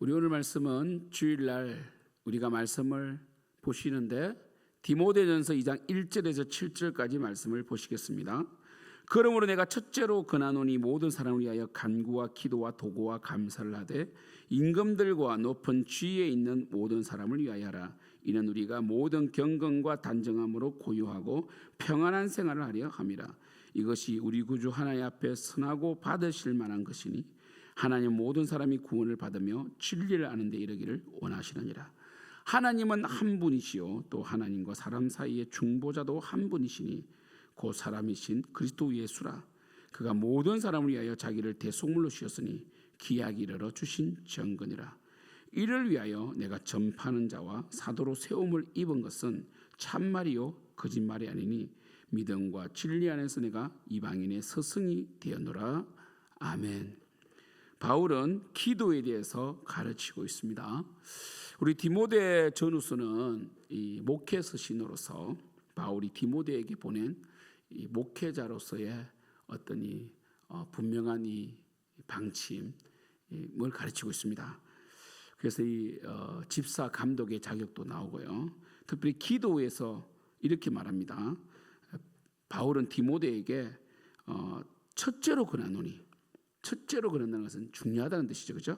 우리 오늘 말씀은 주일날 우리가 말씀을 보시는데 디모데전서 2장 1절에서 7절까지 말씀을 보시겠습니다. 그러므로 내가 첫째로 권하노니 모든 사람을 위하여 간구와 기도와 도구와 감사를 하되 임금들과 높은 지위에 있는 모든 사람을 위하여 하라. 이는 우리가 모든 경건과 단정함으로 고요하고 평안한 생활을 하려 함이라. 이것이 우리 구주 하나님 앞에 선하고 받으실 만한 것이니 하나님 모든 사람이 구원을 받으며 진리를 아는 데 이르기를 원하시느니라. 하나님은 한 분이시요 또 하나님과 사람 사이의 중보자도 한 분이시니 곧 사람이신 그리스도 예수라. 그가 모든 사람을 위하여 자기를 대속물로 주셨으니 기약이 이르러 주신 정근이라. 이를 위하여 내가 전파하는 자와 사도로 세움을 입은 것은 참말이요 거짓말이 아니니 믿음과 진리 안에서 내가 이방인의 스승이 되었노라. 아멘. 바울은 기도에 대해서 가르치고 있습니다. 우리 디모데 전후서는 이 목회 서신으로서 바울이 디모데에게 보낸 이 목회자로서의 어떤 이 분명한 이 방침을 가르치고 있습니다. 그래서 이 집사 감독의 자격도 나오고요. 특별히 기도에서 이렇게 말합니다. 바울은 디모데에게 첫째로 권하노니, 첫째로 권한다는 것은 중요하다는 뜻이죠, 그렇죠?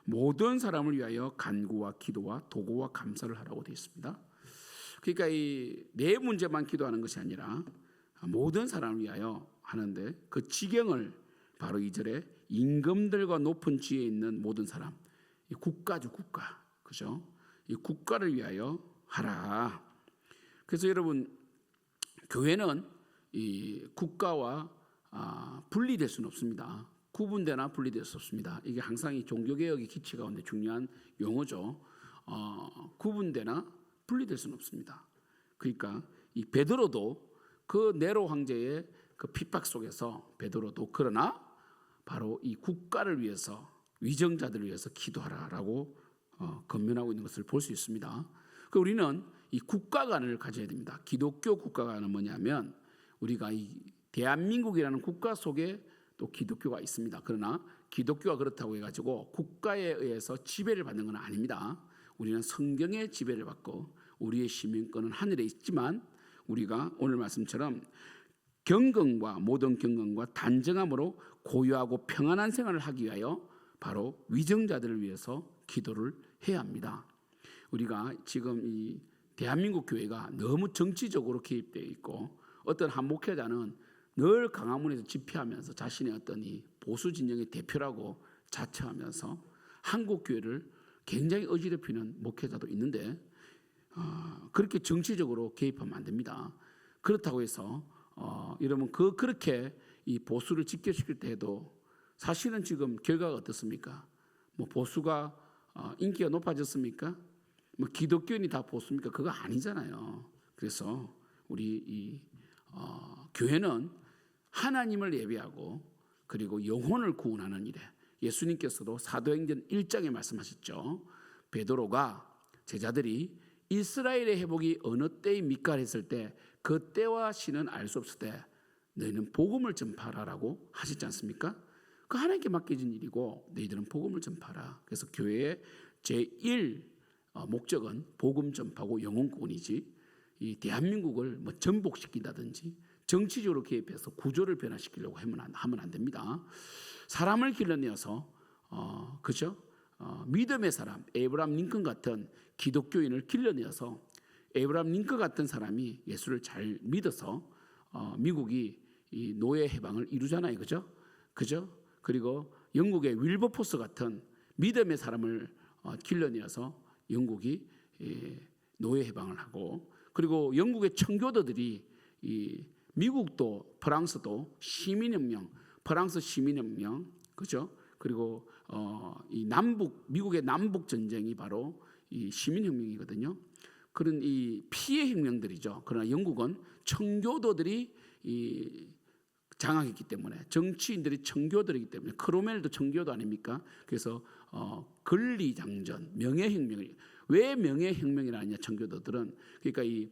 모든 사람을 위하여 간구와 기도와 도구와 감사를 하라고 되어 있습니다. 그러니까 이 내 문제만 기도하는 것이 아니라 모든 사람을 위하여 하는데 그 지경을 바로 2절에 임금들과 높은 지위에 있는 모든 사람, 이 국가죠, 국가, 그죠? 이 국가를 위하여 하라. 그래서 여러분, 교회는 이 국가와 분리될 수는 없습니다. 구분되나 분리될 수 없습니다. 이게 항상 이 종교개혁의 기치 가운데 중요한 용어죠. 구분되나 분리될 수는 없습니다. 그러니까 이 베드로도 그 네로 황제의 그 핍박 속에서 베드로도 그러나 바로 이 국가를 위해서 위정자들을 위해서 기도하라라고 권면하고 있는 것을 볼 수 있습니다. 그 우리는 이 국가관을 가져야 됩니다. 기독교 국가관은 뭐냐면 우리가 이 대한민국이라는 국가 속에 또 기독교가 있습니다. 그러나 기독교가 그렇다고 해가지고 국가에 의해서 지배를 받는 건 아닙니다. 우리는 성경의 지배를 받고 우리의 시민권은 하늘에 있지만 우리가 오늘 말씀처럼 경건과 모든 경건과 단정함으로 고요하고 평안한 생활을 하기 위하여 바로 위정자들을 위해서 기도를 해야 합니다. 우리가 지금 이 대한민국 교회가 너무 정치적으로 개입되어 있고 어떤 한 목회자는 늘 강화문에서 집회하면서 자신의 어떤 이 보수 진영의 대표라고 자처하면서 한국 교회를 굉장히 어지럽히는 목회자도 있는데 그렇게 정치적으로 개입하면 안 됩니다. 그렇다고 해서 여러분 그렇게 이 보수를 직결시킬 때에도 사실은 지금 결과가 어떻습니까? 뭐 보수가 인기가 높아졌습니까? 뭐 기독교인이 다 보수입니까? 그거 아니잖아요. 그래서 우리 이 교회는 하나님을 예배하고 그리고 영혼을 구원하는 일에 예수님께서도 사도행전 1장에 말씀하셨죠. 베드로가 제자들이 이스라엘의 회복이 어느 때에 밑가했을 때 그 때와 시는 알 수 없을 때 너희는 복음을 전파하라고 하셨지 않습니까? 그 하나님께 맡겨진 일이고 너희들은 복음을 전파하라. 그래서 교회의 제1 목적은 복음 전파고 영혼 구원이지 이 대한민국을 뭐 전복시킨다든지 정치적으로 개입해서 구조를 변화시키려고 하면 안 됩니다. 사람을 길러내어서 그죠? 믿음의 사람, 에이브라함 링컨 같은 기독교인을 길러내어서 에이브라함 링컨 같은 사람이 예수를 잘 믿어서 미국이 이 노예 해방을 이루잖아요, 그죠? 그죠? 그리고 영국의 윌버포스 같은 믿음의 사람을 길러내어서 영국이 노예 해방을 하고 그리고 영국의 청교도들이 이 미국도 프랑스도 시민혁명, 프랑스 시민혁명, 그죠? 그리고 이 미국의 남북 전쟁이 바로 이 시민혁명이거든요. 그런 이 피해 혁명들이죠. 그러나 영국은 청교도들이 이 장악했기 때문에 정치인들이 청교도이기 때문에 크로멜도 청교도 아닙니까? 그래서 권리장전, 명예혁명을 왜 명예혁명이라 하냐 청교도들은 그러니까 이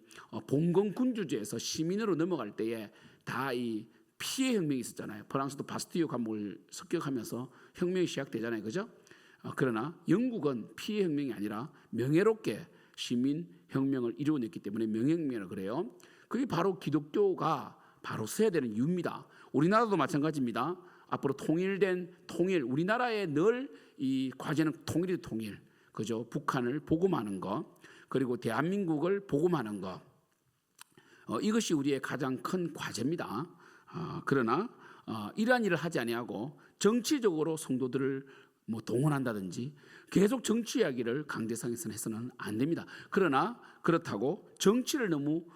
봉건군주제에서 시민으로 넘어갈 때에 다 이 피해 혁명이 있었잖아요. 프랑스도 바스티유 감옥을 습격하면서 혁명이 시작되잖아요, 그죠? 그러나 영국은 피해 혁명이 아니라 명예롭게 시민 혁명을 이루어냈기 때문에 명예혁명이라고 그래요. 그게 바로 기독교가 바로 서야 되는 이유입니다. 우리나라도 마찬가지입니다. 앞으로 통일, 우리나라의 늘 이 과제는 통일이 통일, 그죠? 북한을 복음하는 것, 그리고 대한민국을 복음하는 것, 이것이 우리의 가장 큰 과제입니다. 그러나 이러한 일을 하지 아니하고 정치적으로 성도들을 동원한다든지 계속 정치 이야기를 강대상에서는 해서는 안 됩니다. 그러나 그렇다고 정치를 너무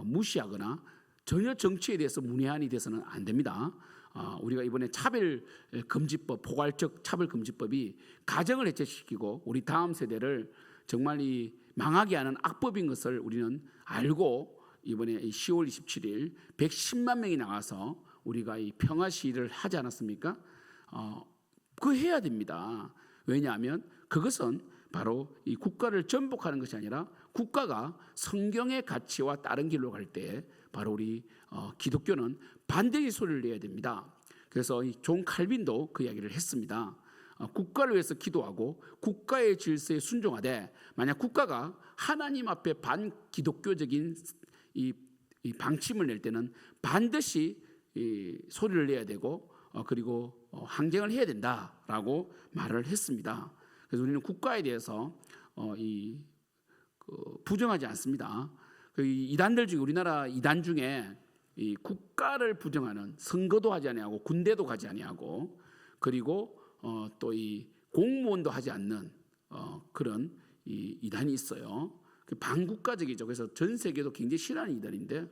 무시하거나 전혀 정치에 대해서 문외한이 돼서는 안 됩니다. 우리가 이번에 차별금지법, 포괄적 차별금지법이 가정을 해체시키고 우리 다음 세대를 정말 이 망하게 하는 악법인 것을 우리는 알고 이번에 10월 27일 110만 명이 나와서 우리가 이 평화 시위를 하지 않았습니까? 그거 해야 됩니다. 왜냐하면 그것은 바로 이 국가를 전복하는 것이 아니라 국가가 성경의 가치와 다른 길로 갈 때 바로 우리 기독교는 반대의 소리를 내야 됩니다. 그래서 이 존 칼빈도 그 이야기를 했습니다. 국가를 위해서 기도하고 국가의 질서에 순종하되 만약 국가가 하나님 앞에 반기독교적인 이 방침을 낼 때는 반드시 이 소리를 내야 되고 그리고 항쟁을 해야 된다라고 말을 했습니다. 그래서 우리는 국가에 대해서 부정하지 않습니다. 이단들 중에 우리나라 이단 중에 이 국가를 부정하는 선거도 하지 아니하고 군대도 가지 아니하고 그리고 또 이 공무원도 하지 않는 그런 이 이단이 있어요. 반국가적이죠. 그래서 전 세계도 굉장히 싫어하는 이단인데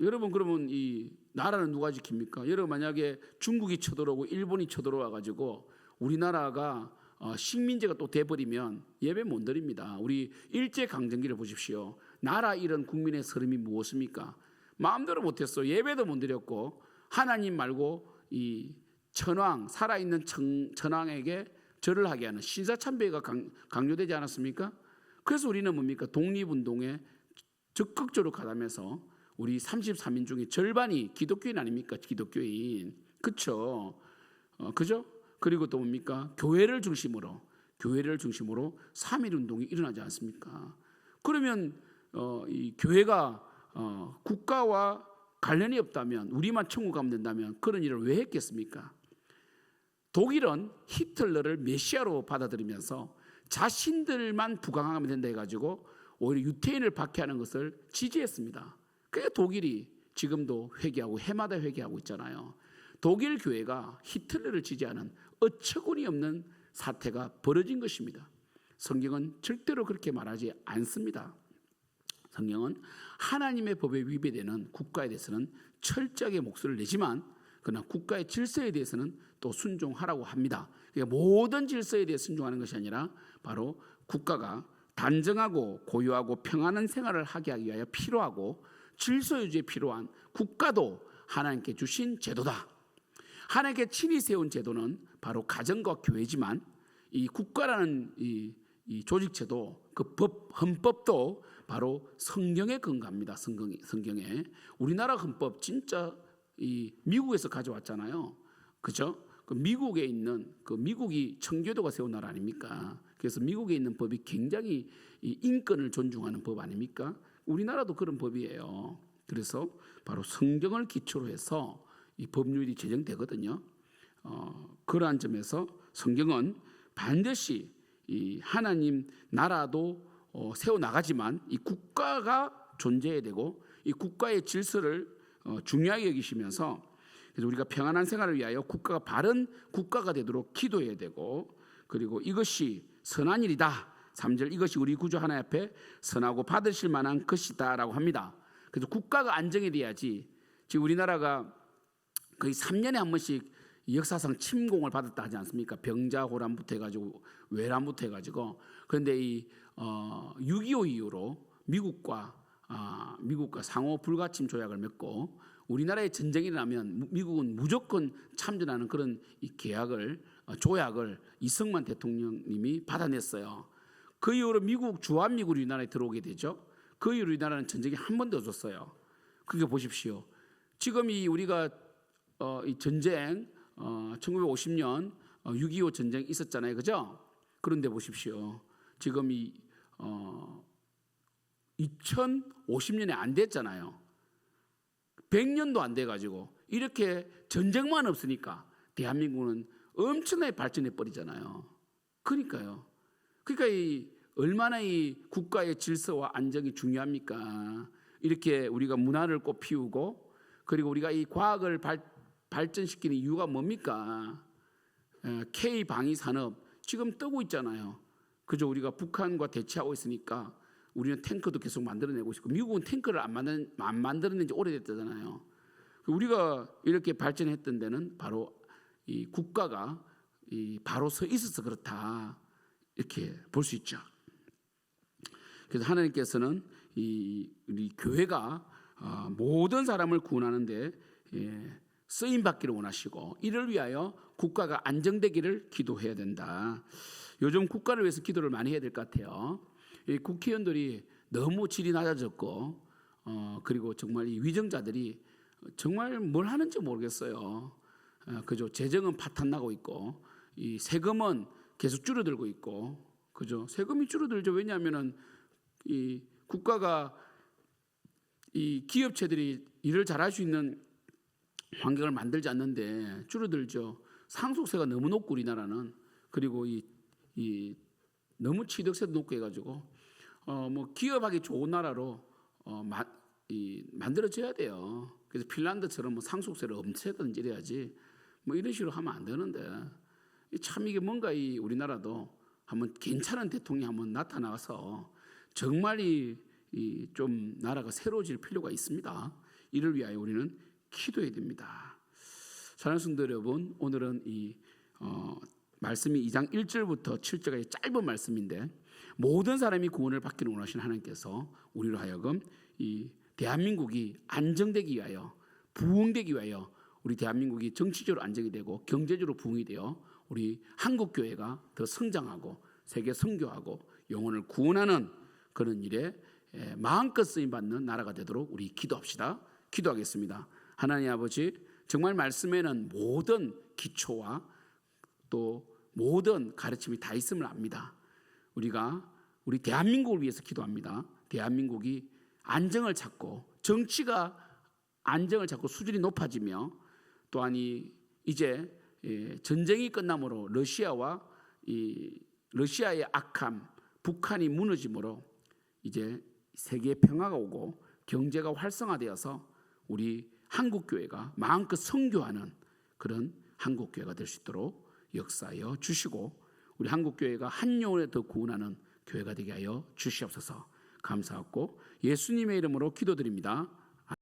여러분 그러면 이 나라는 누가 지킵니까? 여러분 만약에 중국이 쳐들어오고 일본이 쳐들어와 가지고 우리나라가 식민지가 또 돼버리면 예배 못 드립니다. 우리 일제강점기를 보십시오. 나라 잃은 국민의 서름이 무엇입니까? 마음대로 못했어. 예배도 못 드렸고 하나님 말고 이 천황 살아있는 천황에게 절을 하게 하는 신사참배가 강요되지 않았습니까? 그래서 우리는 뭡니까? 독립운동에 적극적으로 가담해서 우리 33인 중에 절반이 기독교인 아닙니까? 기독교인. 그렇죠? 그죠? 그리고 또 뭡니까? 교회를 중심으로 3.1 운동이 일어나지 않습니까? 그러면 이 교회가 국가와 관련이 없다면 우리만 천국 가면 된다면 그런 일을 왜 했겠습니까? 독일은 히틀러를 메시아로 받아들이면서 자신들만 부강하면 된다 해가지고 오히려 유태인을 박해하는 것을 지지했습니다. 그게 독일이 지금도 회개하고 해마다 회개하고 있잖아요. 독일 교회가 히틀러를 지지하는 어처구니 없는 사태가 벌어진 것입니다. 성경은 절대로 그렇게 말하지 않습니다. 성경은 하나님의 법에 위배되는 국가에 대해서는 철저하게 목소리를 내지만 그러나 국가의 질서에 대해서는 또 순종하라고 합니다. 그러니까 모든 질서에 대해 순종하는 것이 아니라 바로 국가가 단정하고 고유하고 평안한 생활을 하게 하기 위하여 필요하고 질서 유지에 필요한 국가도 하나님께 주신 제도다. 하나님께 친히 세운 제도는 바로 가정과 교회지만 이 국가라는 이 조직제도 그 헌법도 바로 성경에 근거합니다. 성경에 우리나라 헌법 진짜 이 미국에서 가져왔잖아요. 그죠? 그 미국에 있는 그 미국이 청교도가 세운 나라 아닙니까? 그래서 미국에 있는 법이 굉장히 이 인권을 존중하는 법 아닙니까? 우리나라도 그런 법이에요. 그래서 바로 성경을 기초로 해서 이 법률이 제정되거든요. 그러한 점에서 성경은 반드시 이 하나님 나라도 세워 나가지만 이 국가가 존재해야 되고 이 국가의 질서를 중요하게 여기시면서 그래서 우리가 평안한 생활을 위하여 국가가 바른 국가가 되도록 기도해야 되고 그리고 이것이 선한 일이다. 3절 이것이 우리 구주 하나님 앞에 선하고 받으실 만한 것이다 라고 합니다. 그래서 국가가 안정이 돼야지. 지금 우리나라가 거의 3년에 한 번씩 역사상 침공을 받았다 하지 않습니까? 병자호란부터 해가지고 외란부터 해가지고. 그런데 이 6.25 이후로 미국과 상호 불가침 조약을 맺고 우리나라에 전쟁이 일어나면 미국은 무조건 참전하는 그런 이 조약을 이승만 대통령님이 받아냈어요. 그 이후로 주한미국이 우리나라에 들어오게 되죠. 그 이후로 우리나라는 전쟁이 한 번도 없었어요. 그게 보십시오. 지금 우리가 이 전쟁 1950년 6.25 전쟁이 있었잖아요, 그죠? 그런데 보십시오. 지금 2050년에 안 됐잖아요. 100년도 안 돼가지고 이렇게 전쟁만 없으니까 대한민국은 엄청나게 발전해 버리잖아요. 그러니까요. 그러니까 얼마나 이 국가의 질서와 안정이 중요합니까? 이렇게 우리가 문화를 꽃 피우고 그리고 우리가 이 과학을 발전시키는 이유가 뭡니까? K 방위 산업 지금 뜨고 있잖아요. 그죠? 우리가 북한과 대치하고 있으니까 우리는 탱크도 계속 만들어내고 있고 미국은 탱크를 안 만들어낸 지 오래됐잖아요. 우리가 이렇게 발전했던 데는 바로 이 국가가 바로 서 있어서 그렇다 이렇게 볼 수 있죠. 그래서 하나님께서는 우리 교회가 모든 사람을 구원하는데 쓰임 받기를 원하시고 이를 위하여 국가가 안정되기를 기도해야 된다. 요즘 국가를 위해서 기도를 많이 해야 될 것 같아요. 이 국회의원들이 너무 질이 낮아졌고 그리고 정말 이 위정자들이 정말 뭘 하는지 모르겠어요. 그죠? 재정은 파탄나고 있고 이 세금은 계속 줄어들고 있고 그죠? 세금이 줄어들죠. 왜냐하면은 이 국가가 이 기업체들이 일을 잘할 수 있는 환경을 만들지 않는데 줄어들죠. 상속세가 너무 높고 우리나라는 그리고 이 너무 취득세도 높고 해가지고 뭐 기업하기 좋은 나라로 만들어져야 돼요. 그래서 핀란드처럼 뭐 상속세를 엄청나게 이래야지 뭐 이런 식으로 하면 안 되는데 참 이게 뭔가 우리나라도 한번 괜찮은 대통령이 한번 나타나서 정말 좀 나라가 새로워질 필요가 있습니다. 이를 위하여 우리는 기도해야 됩니다. 사랑하는 성도 여러분, 오늘은 말씀이 2장 1절부터 7절까지 짧은 말씀인데 모든 사람이 구원을 받기를 원하시는 하나님께서 우리로 하여금 이 대한민국이 안정되기 위하여 부흥되기 위하여 우리 대한민국이 정치적으로 안정이 되고 경제적으로 부흥이 되어 우리 한국교회가 더 성장하고 세계 선교하고 영혼을 구원하는 그런 일에 마음껏 쓰임받는 나라가 되도록 우리 기도합시다. 기도하겠습니다. 하나님 아버지, 정말 말씀에는 모든 기초와 또 모든 가르침이 다 있음을 압니다. 우리 대한민국을 위해서 기도합니다. 대한민국이 안정을 찾고 정치가 안정을 찾고 수준이 높아지며 또한 이제 전쟁이 끝남으로 러시아의 악함, 북한이 무너짐으로 이제 세계에 평화가 오고 경제가 활성화되어서 우리 한국교회가 마음껏 선교하는 그런 한국교회가 될 수 있도록 역사하여 주시고 우리 한국교회가 한 영혼에 더 구원하는 교회가 되게 하여 주시옵소서. 감사하고 예수님의 이름으로 기도드립니다.